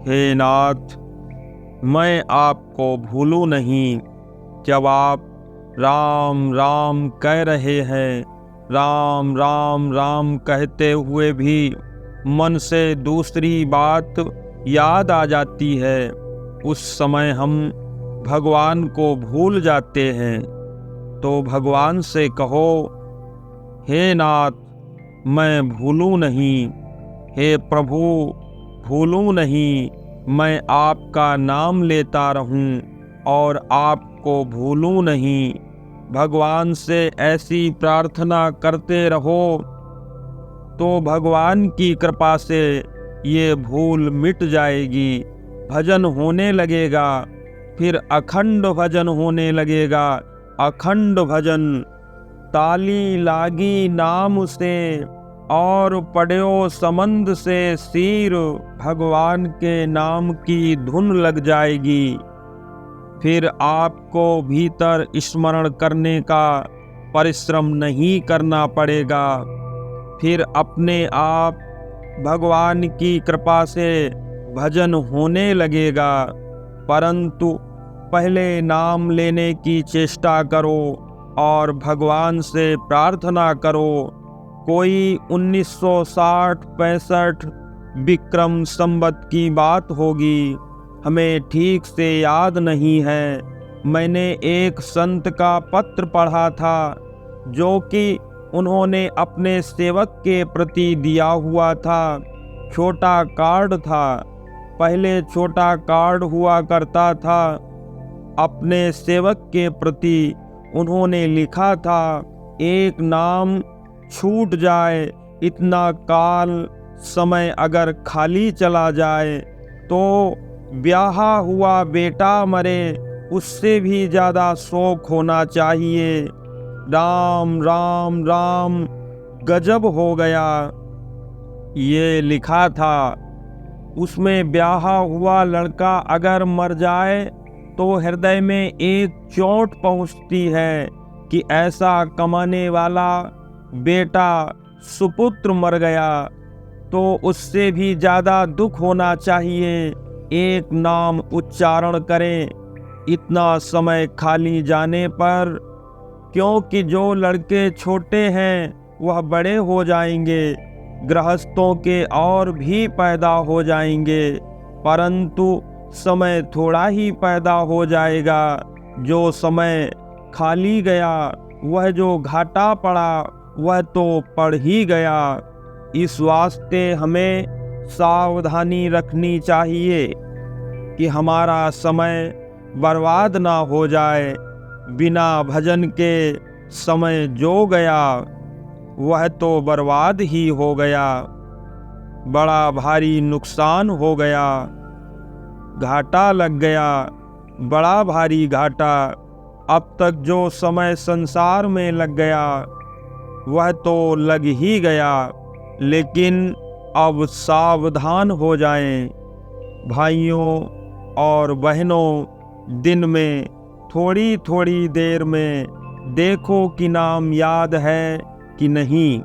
हे नाथ, मैं आपको भूलूं नहीं। जब आप राम राम कह रहे हैं, राम राम राम कहते हुए भी मन से दूसरी बात याद आ जाती है, उस समय हम भगवान को भूल जाते हैं। तो भगवान से कहो, हे नाथ, मैं भूलूं नहीं। हे प्रभु, भूलूं नहीं। मैं आपका नाम लेता रहूं और आपको भूलूं नहीं। भगवान से ऐसी प्रार्थना करते रहो तो भगवान की कृपा से ये भूल मिट जाएगी। भजन होने लगेगा, फिर अखंड भजन होने लगेगा। अखंड भजन। ताली लागी नाम से और पढ़्यो समंद से सिर, भगवान के नाम की धुन लग जाएगी। फिर आपको भीतर स्मरण करने का परिश्रम नहीं करना पड़ेगा। फिर अपने आप भगवान की कृपा से भजन होने लगेगा। परंतु पहले नाम लेने की चेष्टा करो और भगवान से प्रार्थना करो। कोई 1960-65 विक्रम संवत की बात होगी, हमें ठीक से याद नहीं है। मैंने एक संत का पत्र पढ़ा था जो कि उन्होंने अपने सेवक के प्रति दिया हुआ था। छोटा कार्ड था। पहले छोटा कार्ड हुआ करता था। अपने सेवक के प्रति उन्होंने लिखा था, एक नाम छूट जाए, इतना काल समय अगर खाली चला जाए तो ब्याहा हुआ बेटा मरे, उससे भी ज़्यादा शोक होना चाहिए। राम राम राम गजब हो गया, ये लिखा था। उसमें ब्याहा हुआ लड़का अगर मर जाए तो हृदय में एक चोट पहुंचती है कि ऐसा कमाने वाला बेटा सुपुत्र मर गया। तो उससे भी ज़्यादा दुख होना चाहिए। एक नाम उच्चारण करें इतना समय खाली जाने पर, क्योंकि जो लड़के छोटे हैं वह बड़े हो जाएंगे, गृहस्थों के और भी पैदा हो जाएंगे, परंतु समय थोड़ा ही पैदा हो जाएगा। जो समय खाली गया, वह जो घाटा पड़ा वह तो पड़ ही गया। इस वास्ते हमें सावधानी रखनी चाहिए कि हमारा समय बर्बाद ना हो जाए। बिना भजन के समय जो गया वह तो बर्बाद ही हो गया। बड़ा भारी नुकसान हो गया, घाटा लग गया, बड़ा भारी घाटा। अब तक जो समय संसार में लग गया वह तो लग ही गया, लेकिन अब सावधान हो जाएं। भाइयों और बहनों, दिन में थोड़ी थोड़ी देर में देखो कि नाम याद है कि नहीं।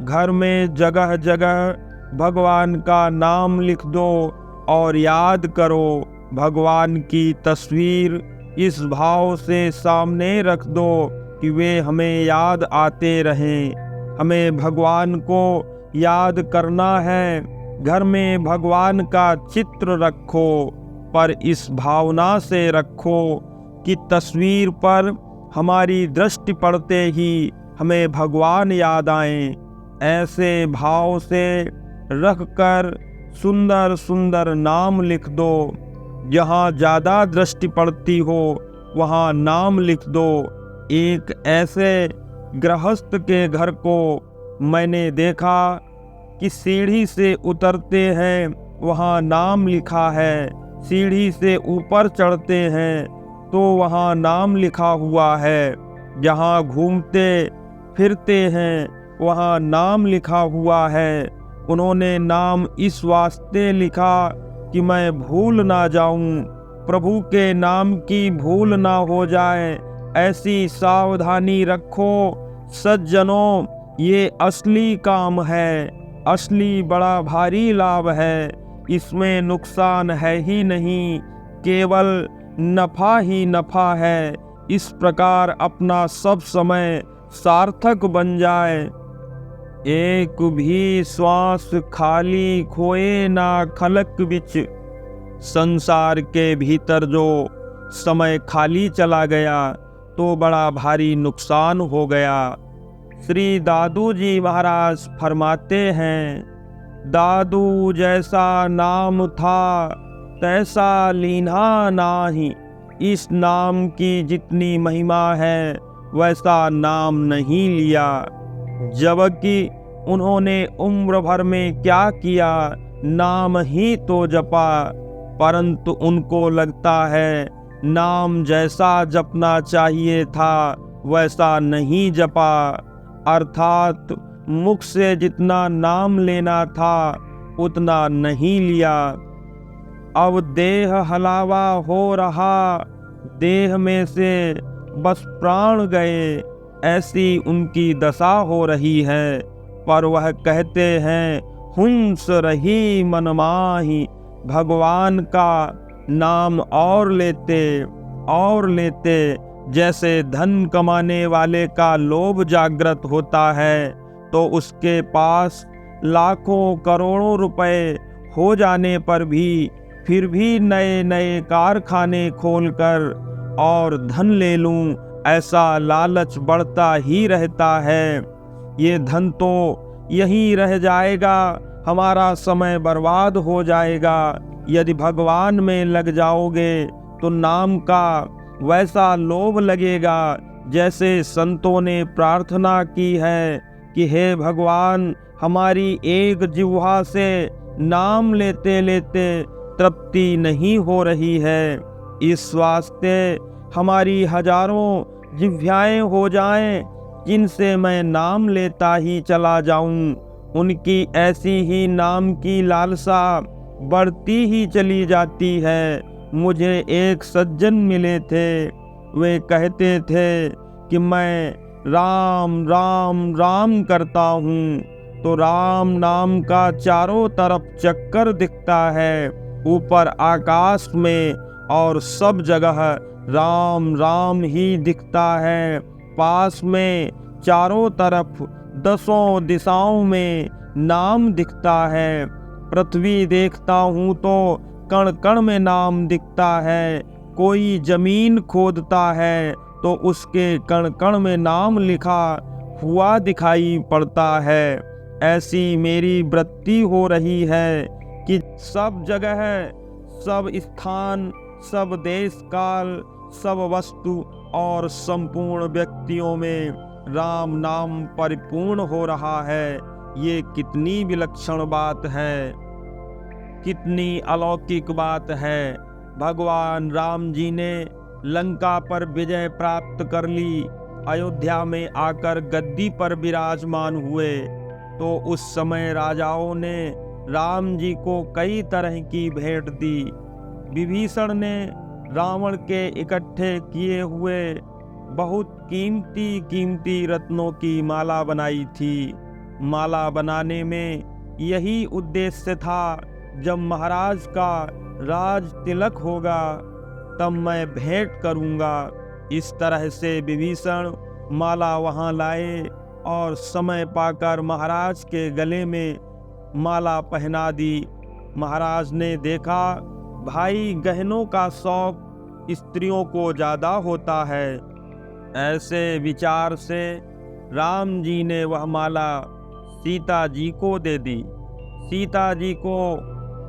घर में जगह जगह भगवान का नाम लिख दो और याद करो। भगवान की तस्वीर इस भाव से सामने रख दो कि वे हमें याद आते रहें। हमें भगवान को याद करना है। घर में भगवान का चित्र रखो, पर इस भावना से रखो कि तस्वीर पर हमारी दृष्टि पड़ते ही हमें भगवान याद आएं। ऐसे भाव से रखकर सुंदर सुंदर नाम लिख दो। जहाँ ज़्यादा दृष्टि पड़ती हो वहाँ नाम लिख दो। एक ऐसे गृहस्थ के घर को मैंने देखा कि सीढ़ी से उतरते हैं वहाँ नाम लिखा है, सीढ़ी से ऊपर चढ़ते हैं तो वहाँ नाम लिखा हुआ है, जहाँ घूमते फिरते हैं वहाँ नाम लिखा हुआ है। उन्होंने नाम इस वास्ते लिखा कि मैं भूल ना जाऊं, प्रभु के नाम की भूल ना हो जाए, ऐसी सावधानी रखो। सज्जनों, ये असली काम है, असली बड़ा भारी लाभ है। इसमें नुकसान है ही नहीं, केवल नफा ही नफा है। इस प्रकार अपना सब समय सार्थक बन जाए। एक भी श्वास खाली खोए ना खलक बिच, संसार के भीतर जो समय खाली चला गया तो बड़ा भारी नुकसान हो गया। श्री दादू जी महाराज फरमाते हैं, दादू जैसा नाम था तैसा लीना नाही, इस नाम की जितनी महिमा है वैसा नाम नहीं लिया। जबकि उन्होंने उम्र भर में क्या किया, नाम ही तो जपा, परंतु उनको लगता है नाम जैसा जपना चाहिए था वैसा नहीं जपा, अर्थात मुख से जितना नाम लेना था उतना नहीं लिया। अब देह हलावा हो रहा, देह में से बस प्राण गए, ऐसी उनकी दशा हो रही है। पर वह कहते हैं, हुंस रही मन माही, भगवान का नाम और लेते जैसे धन कमाने वाले का लोभ जागृत होता है तो उसके पास लाखों करोड़ों रुपए हो जाने पर भी फिर भी नए नए कारखाने खोलकर और धन ले लूं, ऐसा लालच बढ़ता ही रहता है। ये धन तो यहीं रह जाएगा, हमारा समय बर्बाद हो जाएगा। यदि भगवान में लग जाओगे तो नाम का वैसा लोभ लगेगा जैसे संतों ने प्रार्थना की है कि हे भगवान, हमारी एक जिह्वा से नाम लेते लेते तृप्ति नहीं हो रही है, इस वास्ते हमारी हजारों जिह्वाएं हो जाएं जिनसे मैं नाम लेता ही चला जाऊं। उनकी ऐसी ही नाम की लालसा बढ़ती ही चली जाती है। मुझे एक सज्जन मिले थे, वे कहते थे कि मैं राम राम राम करता हूँ तो राम नाम का चारों तरफ चक्कर दिखता है, ऊपर आकाश में और सब जगह राम राम ही दिखता है। पास में चारों तरफ 10 दिशाओं में नाम दिखता है। पृथ्वी देखता हूँ तो कण कण में नाम दिखता है। कोई जमीन खोदता है तो उसके कण कण में नाम लिखा हुआ दिखाई पड़ता है। ऐसी मेरी वृत्ति हो रही है कि सब जगह, सब स्थान, सब देश काल, सब वस्तु और संपूर्ण व्यक्तियों में राम नाम परिपूर्ण हो रहा है। ये कितनी विलक्षण बात है, कितनी अलौकिक बात है। भगवान राम जी ने लंका पर विजय प्राप्त कर ली, अयोध्या में आकर गद्दी पर विराजमान हुए तो उस समय राजाओं ने राम जी को कई तरह की भेंट दी। विभीषण ने रावण के इकट्ठे किए हुए बहुत कीमती कीमती रत्नों की माला बनाई थी। माला बनाने में यही उद्देश्य था, जब महाराज का राज तिलक होगा तब मैं भेंट करूंगा। इस तरह से विभीषण माला वहां लाए और समय पाकर महाराज के गले में माला पहना दी। महाराज ने देखा भाई गहनों का शौक स्त्रियों को ज़्यादा होता है। ऐसे विचार से राम जी ने वह माला सीता जी को दे दी। सीता जी को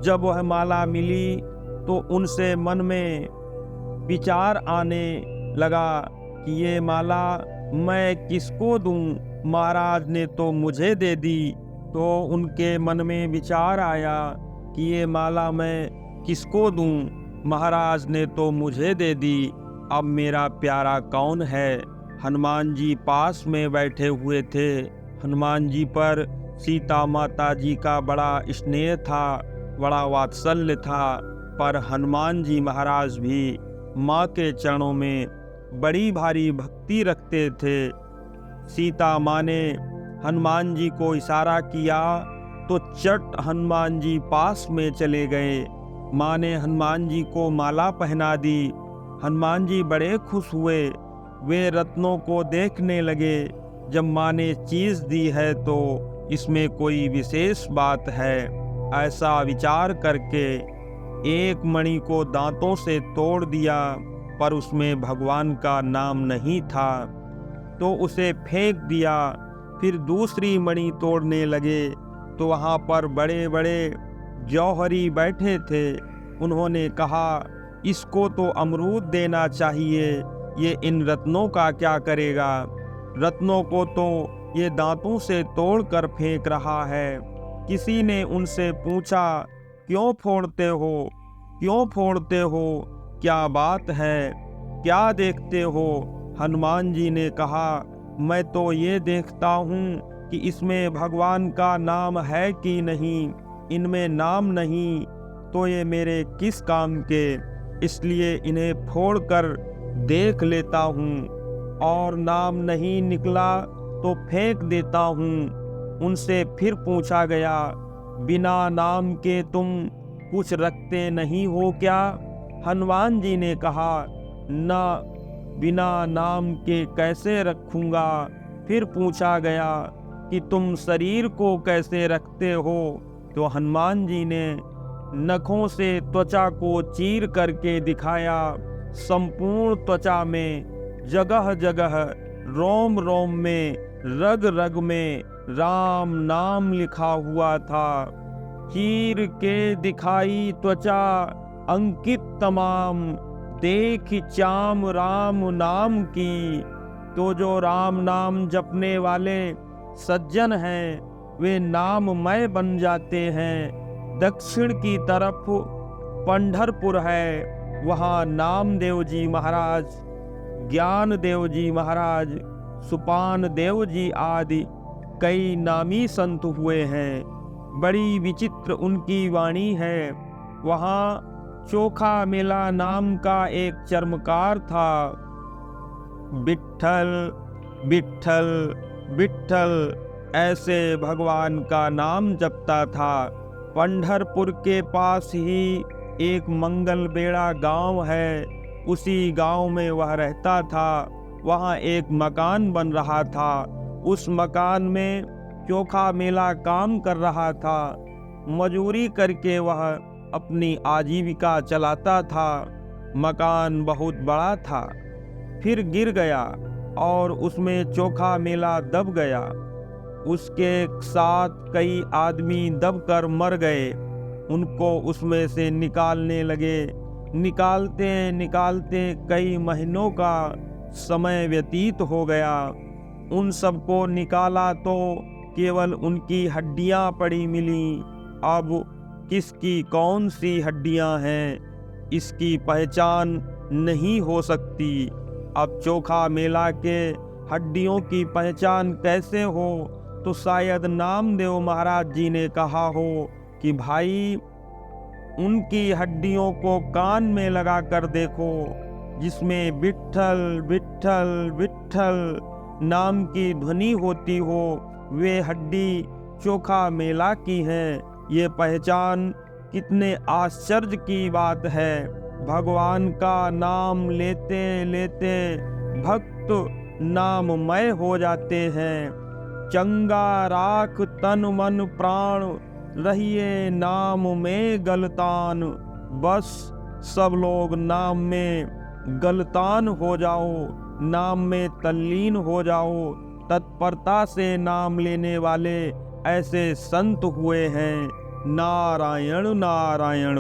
जब वह माला मिली तो उनसे मन में विचार आने लगा कि ये माला मैं किसको दूं, महाराज ने तो मुझे दे दी। तो उनके मन में विचार आया कि ये माला मैं किसको दूं, महाराज ने तो मुझे दे दी, अब मेरा प्यारा कौन है। हनुमान जी पास में बैठे हुए थे। हनुमान जी पर सीता माता जी का बड़ा स्नेह था, बड़ा वात्सल्य था, पर हनुमान जी महाराज भी माँ के चरणों में बड़ी भारी भक्ति रखते थे। सीता माँ ने हनुमान जी को इशारा किया तो तो चट हनुमान जी पास में चले गए। माँ ने हनुमान जी को माला पहना दी। हनुमान जी बड़े खुश हुए। वे रत्नों को देखने लगे। जब माँ ने चीज़ दी है तो इसमें कोई विशेष बात है, ऐसा विचार करके एक मणि को दांतों से तोड़ दिया, पर उसमें भगवान का नाम नहीं था, तो उसे फेंक दिया। फिर दूसरी मणि तोड़ने लगे तो वहाँ पर बड़े बड़े जौहरी बैठे थे। उन्होंने कहा, इसको तो अमरूद देना चाहिए, ये इन रत्नों का क्या करेगा? रत्नों को तो ये दांतों से तोड़कर फेंक रहा है। किसी ने उनसे पूछा, क्यों फोड़ते हो, क्यों फोड़ते हो, क्या बात है, क्या देखते हो? हनुमान जी ने कहा, मैं तो ये देखता हूँ कि इसमें भगवान का नाम है कि नहीं। इनमें नाम नहीं तो ये मेरे किस काम के, इसलिए इन्हें फोड़कर देख लेता हूँ, और नाम नहीं निकला तो फेंक देता हूँ। उनसे फिर पूछा गया, बिना नाम के तुम कुछ रखते नहीं हो क्या? हनुमान जी ने कहा, ना, बिना नाम के कैसे रखूँगा? फिर पूछा गया कि तुम शरीर को कैसे रखते हो? तो हनुमान जी ने नखों से त्वचा को चीर करके दिखाया। संपूर्ण त्वचा में, जगह जगह, रोम रोम में, रग रग में राम नाम लिखा हुआ था। चीर के दिखाई त्वचा अंकित तमाम, देख चाम राम नाम की। तो जो राम नाम जपने वाले सज्जन हैं, वे नाममय बन जाते हैं। दक्षिण की तरफ पंढरपुर है, वहाँ नामदेव जी महाराज, ज्ञान देव जी महाराज, सुपान देव जी आदि कई नामी संत हुए हैं। बड़ी विचित्र उनकी वाणी है। वहाँ चोखा मेला नाम का एक चर्मकार था। विट्ठल विट्ठल विट्ठल ऐसे भगवान का नाम जपता था। पंढरपुर के पास ही एक मंगल बेड़ा गांव है, उसी गांव में वह रहता था। वहाँ एक मकान बन रहा था। उस मकान में चोखा मेला काम कर रहा था। मजूरी करके वह अपनी आजीविका चलाता था। मकान बहुत बड़ा था, फिर गिर गया और उसमें चोखा मेला दब गया। उसके साथ कई आदमी दबकर मर गए। उनको उसमें से निकालने लगे। निकालते निकालते कई महीनों का समय व्यतीत हो गया। उन सबको निकाला तो केवल उनकी हड्डियां पड़ी मिली। अब किसकी कौन सी हड्डियां हैं, इसकी पहचान नहीं हो सकती। अब चोखा मेला के हड्डियों की पहचान कैसे हो? तो शायद नामदेव महाराज जी ने कहा हो कि भाई, उनकी हड्डियों को कान में लगा कर देखो, जिसमें विट्ठल विट्ठल विट्ठल नाम की ध्वनि होती हो, वे हड्डी चोखा मेला की है। ये पहचान कितने आश्चर्य की बात है। भगवान का नाम लेते लेते भक्त नाममय हो जाते हैं। चंगा राख तन मन प्राण, रहिए नाम में गलतान। बस सब लोग नाम में गलतान हो जाओ, नाम में तल्लीन हो जाओ। तत्परता से नाम लेने वाले ऐसे संत हुए हैं। नारायण नारायण।